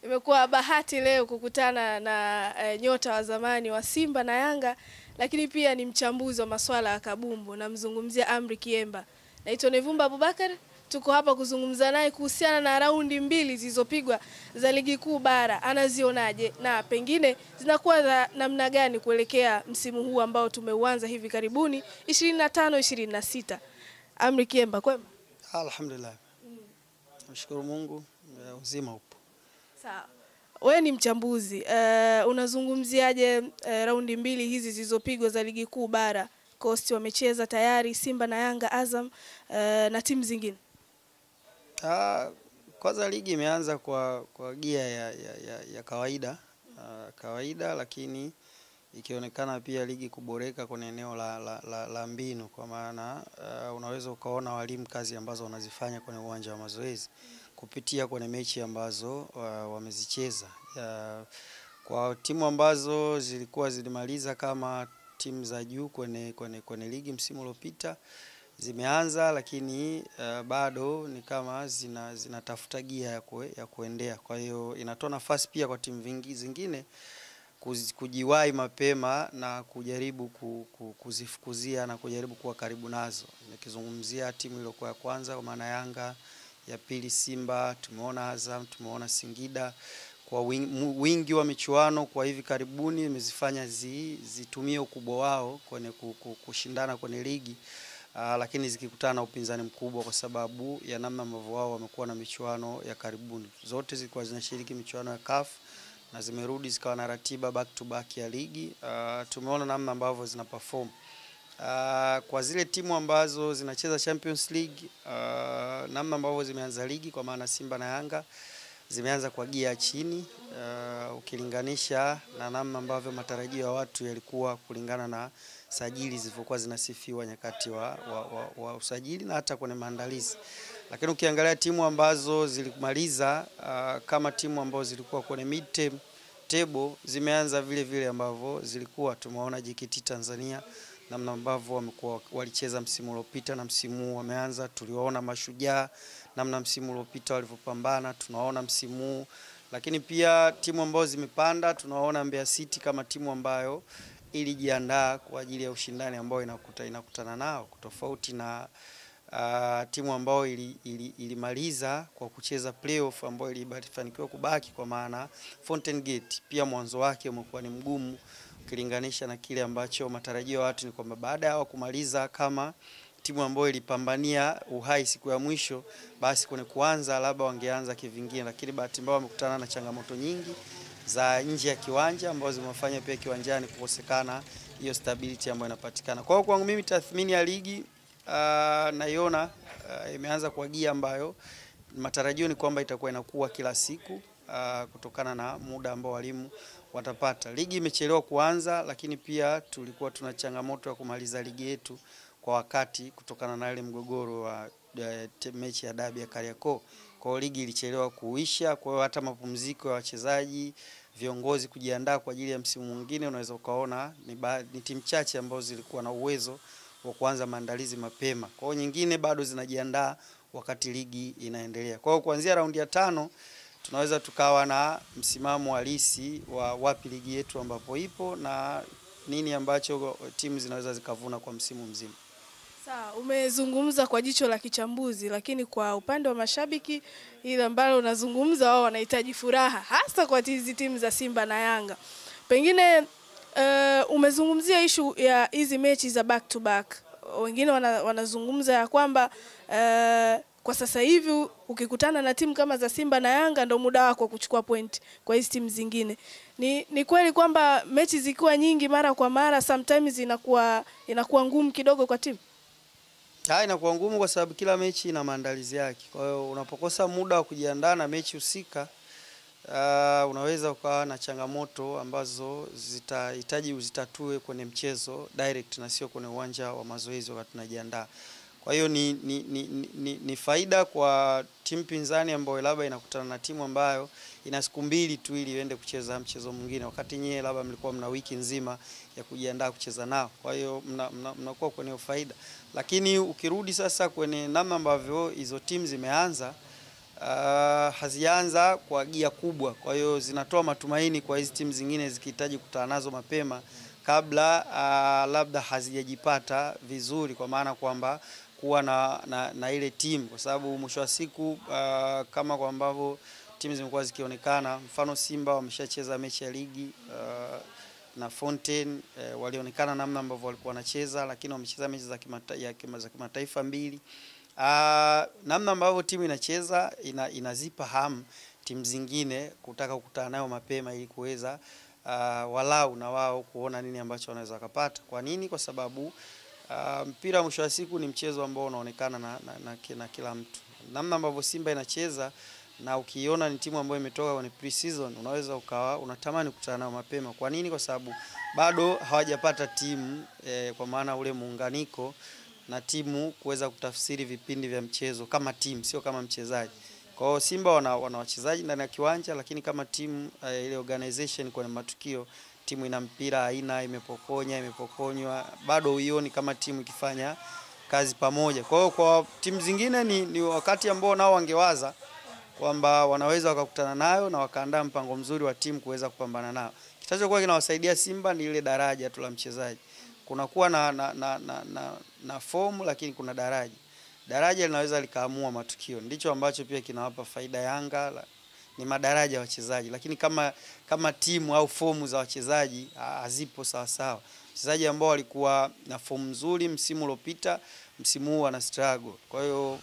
Imekuwa bahati leo kukutana na nyota wa zamani wa Simba na Yanga, lakini pia ni mchambuzi wa masuala ya kabumbu, namzungumzia Amri Kiemba. Naitwa Nevumba Abubakar, tuko hapa kuzungumza naye kuhusiana na raundi mbili zilizopigwa za ligi kuu bara. Anazionaje na pengine zinakuwa za namna gani kuelekea msimu huu ambao tumeuanza hivi karibuni 25-26. Amri Kiemba, kwema? Alhamdulillah. Nashukuru Mungu, uzima upo. Sawa. Wewe ni mchambuzi. Unazungumziaje raundi mbili hizi zilizopigwa za ligi kuu bara? Coast wamecheza tayari, Simba na Yanga, Azam na timu zingine. Kwanza ligi imeanza kwa gia ya kawaida, lakini ikionekana pia ligi kuboreka kwenye eneo la mbinu, kwa maana unaweza ukaona walimu kazi ambazo wanazifanya kwenye uwanja wa mazoezi kupitia kwenye mechi ambazo wamezicheza. Kwa timu ambazo zilikuwa zilimaliza kama timu za juu kwenye ligi msimu uliopita zimeanza, lakini bado ni kama zinatafuta gia ya kuendea. Kwa hiyo inatoa nafasi pia kwa timu zingine kujiwahi mapema na kujaribu kuzifukuzia na kujaribu kuwa karibu nazo. Nikizungumzia timu iliyokuwa ya kwanza kwa maana Yanga, ya pili Simba, tumeona Azam, tumeona Singida, kwa wingi wa michuano kwa hivi karibuni imezifanya zitumie ukubwa wao kwenye kushindana kwenye ligi, lakini zikikutana na upinzani mkubwa kwa sababu ya namna ambavyo wao wamekuwa na michuano ya karibuni. Zote zilikuwa zinashiriki michuano ya CAF na zimerudi zikawa na ratiba back to back ya ligi. Tumeona namna ambavyo zina perform. Kwa zile timu ambazo zinacheza Champions League, namna ambavyo zimeanza ligi kwa maana Simba na Yanga zimeanza kwa gia chini, ukilinganisha na namna ambavyo matarajio ya watu yalikuwa kulingana na sajili zilizokuwa zinasifiwa nyakati wa usajili na hata kwenye maandalizi. Lakini ukiangalia timu ambazo zilimaliza kama timu ambazo zilikuwa kwenye mid table zimeanza vile vile ambavyo zilikuwa. Tumeona JKT Tanzania namna ambavyo walicheza msimu uliopita na msimu huu wameanza. Tuliwaona Mashujaa namna msimu uliopita walivyopambana, tunaona msimu huu. Lakini pia timu ambazo zimepanda, tunaona Mbeya City kama timu ambayo ilijiandaa kwa ajili ya ushindani ambao inakutana nao, tofauti na timu ambayo ilimaliza kwa kucheza playoff ambayo ilifanikiwa kubaki, kwa maana Fountain Gate pia mwanzo wake umekuwa ni mgumu ukilinganisha na kile ambacho matarajio ya watu ni kwamba baada ya kumaliza kama timu ambayo ilipambania uhai siku ya mwisho, basi kwenye kuanza labda wangeanza kivingine, lakini bahati mbaya wamekutana na changamoto nyingi za nje ya kiwanja ambazo zimefanya pia kiwanjani kukosekana hiyo stability ambayo inapatikana. Kwa hiyo kwangu mimi tathmini ya ligi naiona imeanza kwa gia ambayo matarajio ni kwamba itakuwa inakuwa kila siku kutokana na muda ambao walimu watapata. Ligi imechelewa kuanza, lakini pia tulikuwa tuna changamoto ya kumaliza ligi yetu kwa wakati kutokana na ile mgogoro wa mechi ya dabi ya Kariakoo. Kwa hiyo ligi ilichelewa kuisha, kwa hiyo hata mapumziko ya wachezaji, viongozi kujiandaa kwa ajili ya msimu mwingine, unaweza ukaona ni timu chache ambazo zilikuwa na uwezo wa kuanza maandalizi mapema. Kwa hiyo nyingine bado zinajiandaa wakati ligi inaendelea. Kwa hiyo kuanzia raundi ya 5 tunaweza tukawa na msimamo halisi wa wapi ligi yetu ambapo ipo na nini ambacho timu zinaweza zikavuna kwa msimu mzima. Sawa, umezungumza kwa jicho la kichambuzi, lakini kwa upande wa mashabiki ile ambalo unazungumza wao wanahitaji furaha, hasa kwa hizi timu za Simba na Yanga. Pengine umezungumzia issue ya hizi mechi za back to back. Wengine wanazungumza ya kwamba kwa sasa hivi ukikutana na timu kama za Simba na Yanga ndio muda wako kuchukua point kwa hizi timu zingine. Ni kweli kwamba mechi zikiwa nyingi mara kwa mara sometimes inakuwa ngumu kidogo kwa timu? Inakuwa ngumu kwa sababu kila mechi ina maandalizi yake. Kwa hiyo unapokosa muda wa kujiandaa na mechi husika, unaweza ukawa na changamoto ambazo zitahitaji uzitatue kwenye mchezo direct na sio kwenye uwanja wa mazoezi wakati tunajiandaa. Kwa hiyo ni faida kwa timu pinzani ambayo labda inakutana na timu ambayo ina siku mbili tu ili iende kucheza mchezo mwingine, wakati nyewe labda mlikuwa mna wiki nzima ya kujiandaa kucheza nao. Kwa hiyo mnakuwa kwenye faida. Lakini ukirudi sasa kwenye namna ambavyo hizo timu zimeanza, hazianza kwa gia kubwa, kwa hiyo zinatoa matumaini kwa hizi timu zingine zikihitaji kukutana nazo mapema kabla labda hazijajipata vizuri, kwa maana kwamba kuwa na ile timu, kwa sababu mwisho wa siku kama kwa ambavyo timu zimekuwa zikionekana, mfano Simba wameshacheza mechi ya ligi na Fontaine, walionekana namna ambavyo walikuwa wanacheza, lakini wamecheza mechi za kimataifa mbili. Namna ambavyo timu inacheza inazipa hamu timu zingine kutaka kukutana nayo mapema ili kuweza walau na wao kuona nini ambacho wanaweza kupata. Kwa nini? Kwa sababu mpira mwisho wa siku ni mchezo ambao unaonekana na kila mtu. Namna ambavyo Simba inacheza na ukiona ni timu ambayo imetoka kwenye pre-season, unaweza ukawa unatamani kukutana nao mapema. Kwa nini? Kwa sababu bado hawajapata timu kwa maana ule muunganiko na timu kuweza kutafsiri vipindi vya mchezo kama timu, sio kama mchezaji. Kwa hiyo Simba wana wachezaji ndani ya kiwanja, lakini kama timu ile organization kwenye matukio, timu ina mpira aina imepokonywa, bado uioni kama timu ikifanya kazi pamoja. Kwa hiyo kwa timu zingine ni wakati ambao nao wangewaza kwamba wanaweza wakakutana nayo na wakaandaa mpango mzuri wa timu kuweza kupambana nao. Kitachokuwa kinawasaidia Simba ni ile daraja tu la mchezaji. Kunakuwa na form, lakini kuna daraja linaweza likaamua matukio. Ndicho ambacho pia kinawapa faida Yanga, ni madaraja ya wachezaji, lakini kama timu au fomu za wachezaji hazipo sawa sawa. Wachezaji ambao walikuwa na fomu nzuri msimu uliopita, msimu huu wana struggle. Kwa hiyo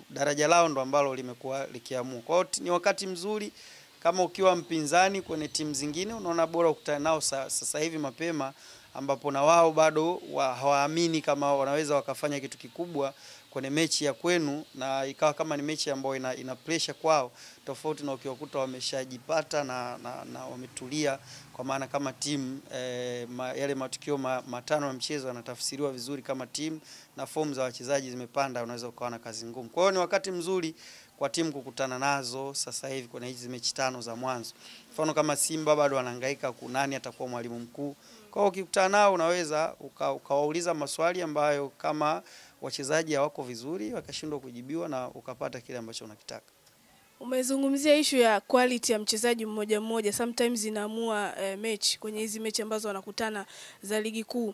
daraja lao ndo ambalo limekuwa likiamua. Kwa hiyo ni wakati mzuri kama ukiwa mpinzani kwenye timu zingine, unaona bora ukutane nao sasa hivi mapema, ambapo na wao bado hawaamini kama wanaweza wakafanya kitu kikubwa kwenye mechi ya kwenu, na ikawa kama ni mechi ambayo ina pressure kwao, tofauti na ukiwakuta wameshajipata na wametulia, kwa maana kama timu yale matukio matano ya mchezo yanatafsiriwa vizuri kama timu na fomu za wachezaji zimepanda, unaweza ukawa na kazi ngumu. Kwa hiyo ni wakati mzuri kwa timu kukutana nazo sasa hivi kwenye hizi mechi 5 za mwanzo. Mfano kama Simba bado wanahangaika kunani atakuwa mwalimu mkuu. Kwa hiyo ukikutana nao unaweza ukawauliza maswali ambayo kama wachezaji hawako vizuri wakashindwa kujibiwa na ukapata kile ambacho unakitaka. Umezungumzia issue ya quality ya mchezaji mmoja mmoja, sometimes inaamua mechi kwenye hizi mechi ambazo wanakutana za ligi kuu.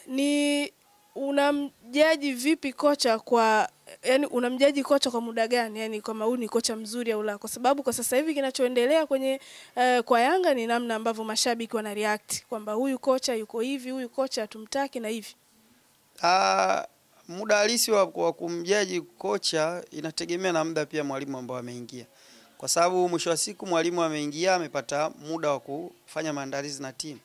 Ni unamjaji vipi kocha unamjaji kocha kwa muda gani? Yani kama huyu ni kocha mzuri au la? Kwa sababu kwa sasa hivi kinachoendelea kwenye kwa Yanga ni namna ambavyo mashabiki wana react kwamba huyu kocha yuko hivi, huyu kocha hatumtaki na hivi. Muda halisi wa kumjaji kocha inategemea na muda pia mwalimu ambao ameingia. Kwa sababu mwisho wa siku mwalimu ameingia, amepata muda wa kufanya maandalizi na timu.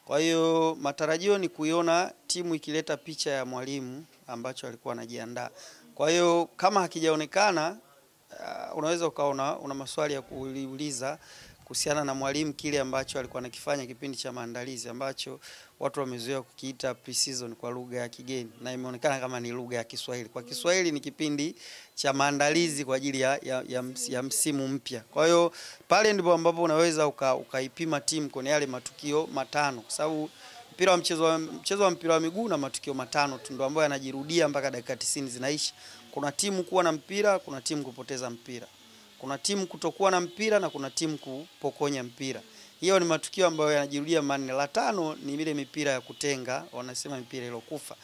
Kwa hiyo matarajio ni kuiona timu ikileta picha ya mwalimu ambacho alikuwa anajiandaa. Kwa hiyo kama hakijaonekana, unaweza ukaona una maswali ya kuuliza kuhusiana na mwalimu, kile ambacho alikuwa anakifanya kipindi cha maandalizi ambacho watu wamezoea kukiita pre-season kwa lugha ya kigeni, na imeonekana kama ni lugha ya Kiswahili. Kwa Kiswahili ni kipindi cha maandalizi kwa ajili ya msimu mpya. Kwa hiyo pale ndipo ambapo unaweza ukaipima timu kwenye yale matukio matano, kwa sababu mchezo wa mpira wa miguu na matukio matano tu ndio ambayo yanajirudia mpaka dakika 90 zinaisha. Kuna timu kuwa na mpira, kuna timu kupoteza mpira. Kuna timu kutokuwa na mpira na kuna timu kupokonya mpira. Hiyo ni matukio ambayo yanajirudia manne. La tano ni ile mipira ya kutenga, wanasema mipira ilokufa.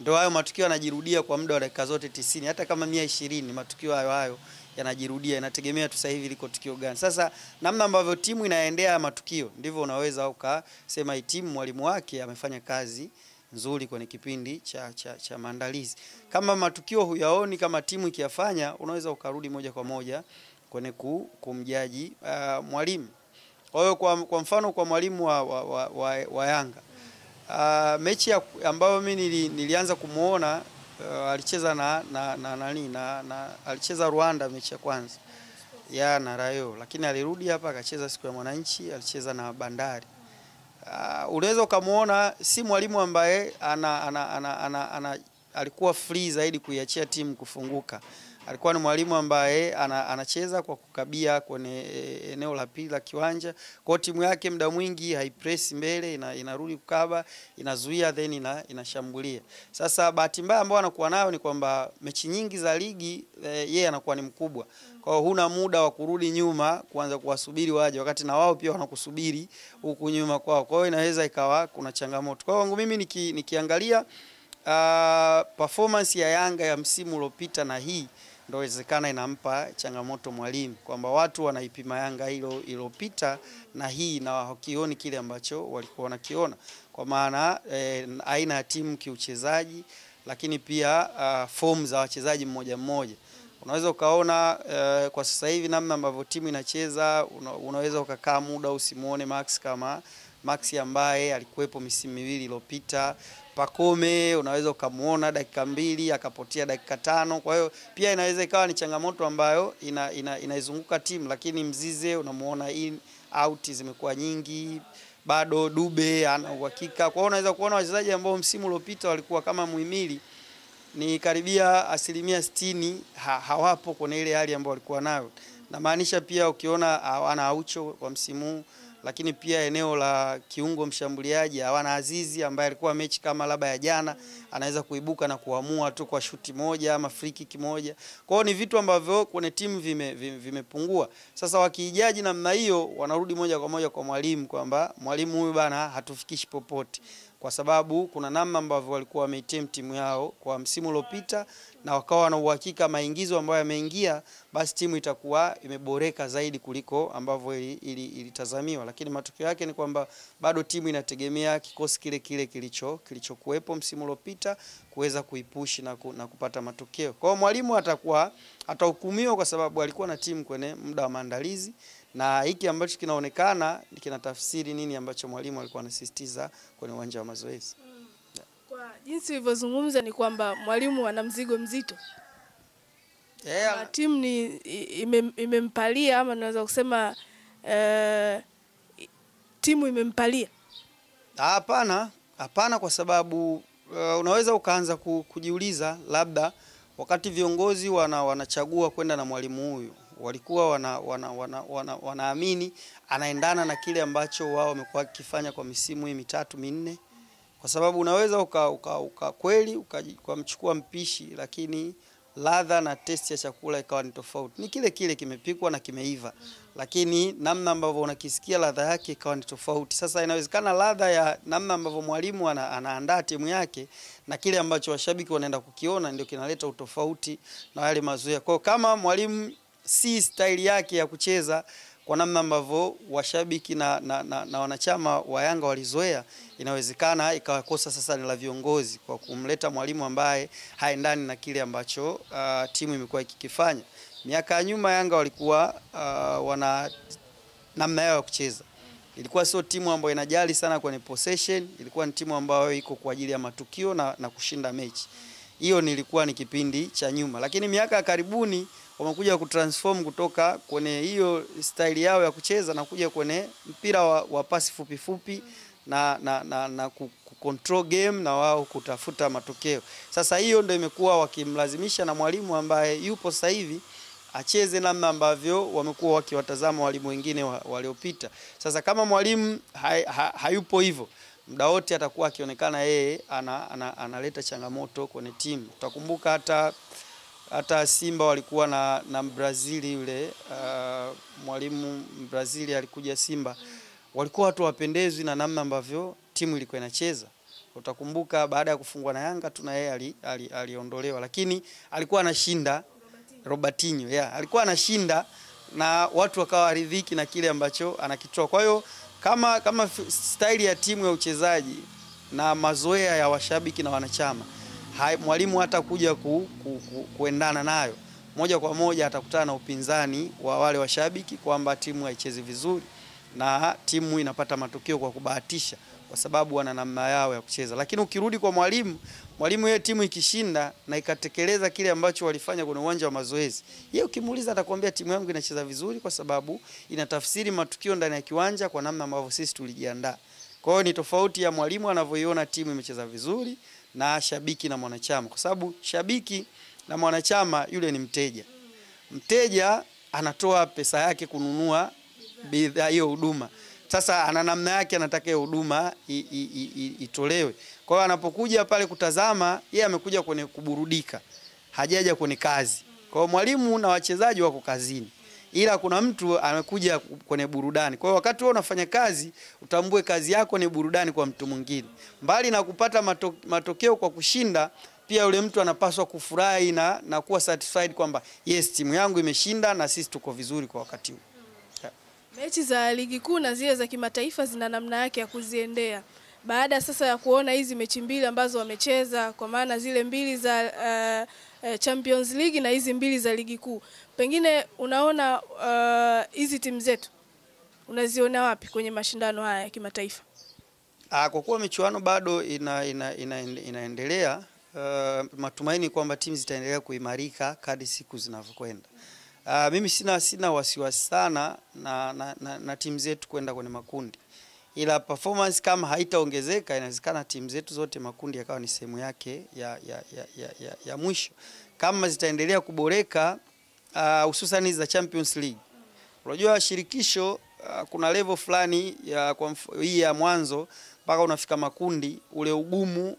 Ndio hayo matukio yanajirudia kwa muda wa dakika zote 90, hata kama 120, matukio hayo yanajirudia. Inategemea tu sasa hivi liko tukio gani. Sasa namna ambavyo timu inaendea matukio ndivyo unaweza ukasema hii timu mwalimu wake amefanya kazi nzuri kwenye kipindi cha maandalizi. Kama matukio huyaoni kama timu ikiyafanya, unaweza ukarudi moja kwa moja kwenye kumjaji mwalimu. Kwa hiyo kwa mfano kwa mwalimu wa Yanga, mechi ambayo mimi nilianza kumuona, alicheza alicheza Rwanda mechi ya kwanza na Rayo, lakini alirudi hapa akacheza siku ya Mwananchi, alicheza na Bandari. Unaweza ukamuona si mwalimu ambaye alikuwa free zaidi kuiachia timu kufunguka. Alikuwa ni mwalimu ambaye anacheza kwa kukabia kwenye eneo la pili la kiwanja. Kwa timu yake muda mwingi haipress mbele, inarudi kukaba, inazuia then inashambulia. Sasa bahati mbaya ambayo anakuwa nayo ni kwamba mechi nyingi za ligi yeye anakuwa ni mkubwa. Kwa hiyo huna muda wa kurudi nyuma kuanza kuwasubiri waje, wakati na wao pia wanakusubiri huku nyuma kwao. Kwa hiyo inaweza ikawa kuna changamoto. Kwa hiyo mimi nikiangalia performance ya Yanga ya msimu uliopita na hii, ndio inawezekana inampa changamoto mwalimu, kwamba watu wanaipima Yanga hilo iliyopita na hii na hakioni kile ambacho walikuwa wanakiona, kwa maana aina ya timu kiuchezaji, lakini pia form za wachezaji mmoja mmoja. Unaweza ukaona kwa sasa hivi namna ambavyo timu inacheza, unaweza ukakaa muda usimuone Max kama Max ambaye alikuwepo misimu miwili iliyopita. Pacome unaweza ukamuona dakika 2 akapotea dakika 5. Kwa hiyo pia inaweza ikawa ni changamoto ambayo inaizunguka timu, lakini Mzize unamuona in out zimekuwa nyingi, bado Dube ana uhakika. Kwa hiyo unaweza kuona wachezaji ambao msimu uliopita walikuwa kama muhimili ni karibia 60% hawapo kwenye ile hali ambayo walikuwa nayo. Na maanisha pia ukiona hawana Aucho kwa msimu, lakini pia eneo la kiungo mshambuliaji hawana Azizi ambaye alikuwa mechi kama labda ya jana anaweza kuibuka na kuamua tu kwa shuti moja ama free kick moja. Kwa hiyo ni vitu ambavyo kwenye timu vimepungua. Sasa wakijaji namna hiyo wanarudi moja kwa moja kwa mwalimu, kwamba mwalimu huyu bana hatufikishi popote, kwa sababu kuna namna ambavyo walikuwa wameitem timu yao kwa msimu uliopita na wakawa na uhakika maingizo ambayo yameingia, basi timu itakuwa imeboreka zaidi kuliko ambavyo ilitazamiwa. Lakini matokeo yake ni kwamba bado timu inategemea kikosi kile kilichokuwepo msimu uliopita kuweza kuipush na kupata matokeo. Kwa hiyo mwalimu atahukumiwa kwa sababu alikuwa na timu kwenye muda wa maandalizi, na hiki ambacho kinaonekana kinatafsiri nini ambacho mwalimu alikuwa anasisitiza kwenye uwanja wa mazoezi. Kwa jinsi ulivyozungumza ni kwamba mwalimu ana mzigo mzito. Timu ni imempalia, ama naweza kusema timu imempalia? Hapana, kwa sababu unaweza ukaanza kujiuliza, labda wakati viongozi wanachagua kwenda na mwalimu huyu walikuwa wanaamini anaendana na kile ambacho wao wamekuwa wakifanya kwa misimu hii 3-4, kwa sababu unaweza kweli ukamchukua mpishi lakini ladha na testi ya chakula ikawa ni tofauti. Ni kile kimepikwa na kimeiva, lakini namna ambavyo unakisikia ladha yake ikawa ni tofauti. Sasa inawezekana ladha ya namna ambavyo mwalimu anaandaa timu yake na kile ambacho washabiki wanaenda kukiona ndio kinaleta utofauti na wale mazoea. Kwa kama mwalimu si style yake ya kucheza kwa namna ambavyo washabiki na wanachama wa Yanga walizoea, inawezekana ikawakosa sasa ni la viongozi kwa kumleta mwalimu ambaye haendani na kile ambacho timu imekuwa ikikifanya. Miaka ya nyuma Yanga walikuwa wana namna yao ya kucheza. Ilikuwa sio timu ambayo inajali sana kwenye possession, ilikuwa ni timu ambayo iko kwa ajili ya matukio na kushinda mechi. Hiyo nilikuwa ni kipindi cha nyuma, lakini miaka ya karibuni wamekuja kutransform kutoka kwenye hiyo style yao ya kucheza na kuja kwenye mpira wa pasi fupi na control game na wao kutafuta matokeo. Sasa hiyo ndio imekuwa wakimlazimisha na mwalimu ambaye yupo sasa hivi acheze namna ambavyo wamekuwa wakiwatazama walimu wengine waliopita. Sasa kama mwalimu hayupo hivyo, muda wote atakuwa akionekana yeye analeta changamoto kwenye timu. Utakumbuka hata Simba walikuwa na Brazil yule mwalimu Brazil alikuja Simba, walikuwa watu wapendezwi na namna ambavyo timu ilikuwa inacheza. Utakumbuka baada ya kufungwa na Yanga tuna yeye aliondolewa, lakini alikuwa anashinda. Robertinho alikuwa anashinda na watu wakawa ridhiki na kile ambacho anakitoa. Kwa hiyo kama style ya timu ya uchezaji na mazoea ya washabiki na wanachama, mwalimu hata kuja kuendana nayo, moja kwa moja atakutana na upinzani wa wale washabiki kwamba timu haichezi vizuri na timu inapata matokeo kwa kubahatisha, kwa sababu wana namna yao ya kucheza. Lakini ukirudi kwa mwalimu yeye timu ikishinda na ikatekeleza kile ambacho walifanya kwenye uwanja wa mazoezi, yeye ukimuuliza atakwambia timu yangu inacheza vizuri kwa sababu inatafsiri matukio ndani ya kiwanja kwa namna ambavyo sisi tulijiandaa. Kwa hiyo ni tofauti ya mwalimu anavyoiona timu imecheza vizuri na shabiki na mwanachama, kwa sababu shabiki na mwanachama yule ni mteja. Mteja anatoa pesa yake kununua bidhaa hiyo huduma. Sasa ana namna yake, anataka hiyo huduma itolewe. Kwa hiyo anapokuja pale kutazama, yeye amekuja kwenye kuburudika, hajaja kwenye kazi. Kwa hiyo mwalimu na wachezaji wako kazini, ila kuna mtu amekuja kwenye burudani. Kwa hiyo wakati wewe unafanya kazi, utambue kazi yako ni burudani kwa mtu mwingine. Mbali na kupata matokeo kwa kushinda, pia yule mtu anapaswa kufurahi na kuwa satisfied kwamba yes, timu yangu imeshinda na sisi tuko vizuri kwa wakati huu. Mechi za ligi kuu na zile za kimataifa zina namna yake ya kuziendea. Baada sasa ya kuona hizi mechi mbili ambazo wamecheza, kwa maana zile mbili za Champions League na hizi mbili za ligi kuu, pengine unaona hizi timu zetu unaziona wapi kwenye mashindano haya ya kimataifa? Kwa kuwa michuano bado inaendelea, matumaini kwamba timu zitaendelea kuimarika kadri siku zinavyokwenda. Mimi sina wasiwasi sana na timu zetu kwenda kwenye makundi. Ila performance kama haitaongezeka, inawezekana timu zetu zote makundi yakawa ni sehemu yake ya mwisho. Kama zitaendelea kuboreka, hususan za Champions League. Unajua shirikisho kuna level fulani hii ya mwanzo mpaka unafika makundi, ule ugumu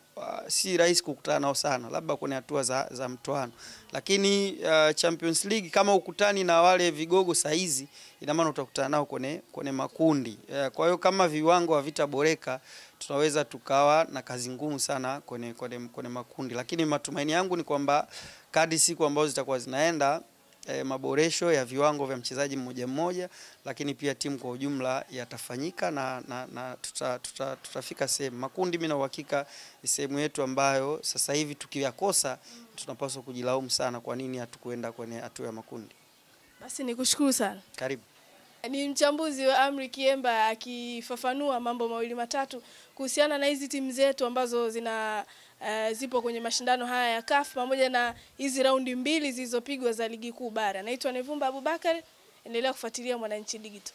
si rahisi kukutana nao sana, labda kwenye hatua za mtoano. Lakini Champions League kama ukutani na wale vigogo saizi, ina maana utakutana nao kwenye makundi. Kwa hiyo kama viwango havitaboreka, tunaweza tukawa na kazi ngumu sana kwenye makundi. Lakini matumaini yangu ni kwamba kadri siku ambazo zitakuwa zinaenda, maboresho ya viwango vya mchezaji mmoja mmoja, lakini pia timu kwa ujumla yatafanyika na tutafika sehemu. Makundi mimi na uhakika ni sehemu yetu ambayo sasa hivi tukiyakosa tunapaswa kujilaumu sana kwa nini hatukwenda kwenye hatua ya makundi. Basi nikushukuru sana. Karibu. Ni mchambuzi wa Amri Kiemba akifafanua mambo mawili matatu kuhusiana na hizi timu zetu ambazo zipo kwenye mashindano haya ya CAF pamoja na hizi raundi mbili zilizopigwa za ligi kuu bara. Naitwa Nevumba Abubakar, endelea kufuatilia Mwananchi Digital.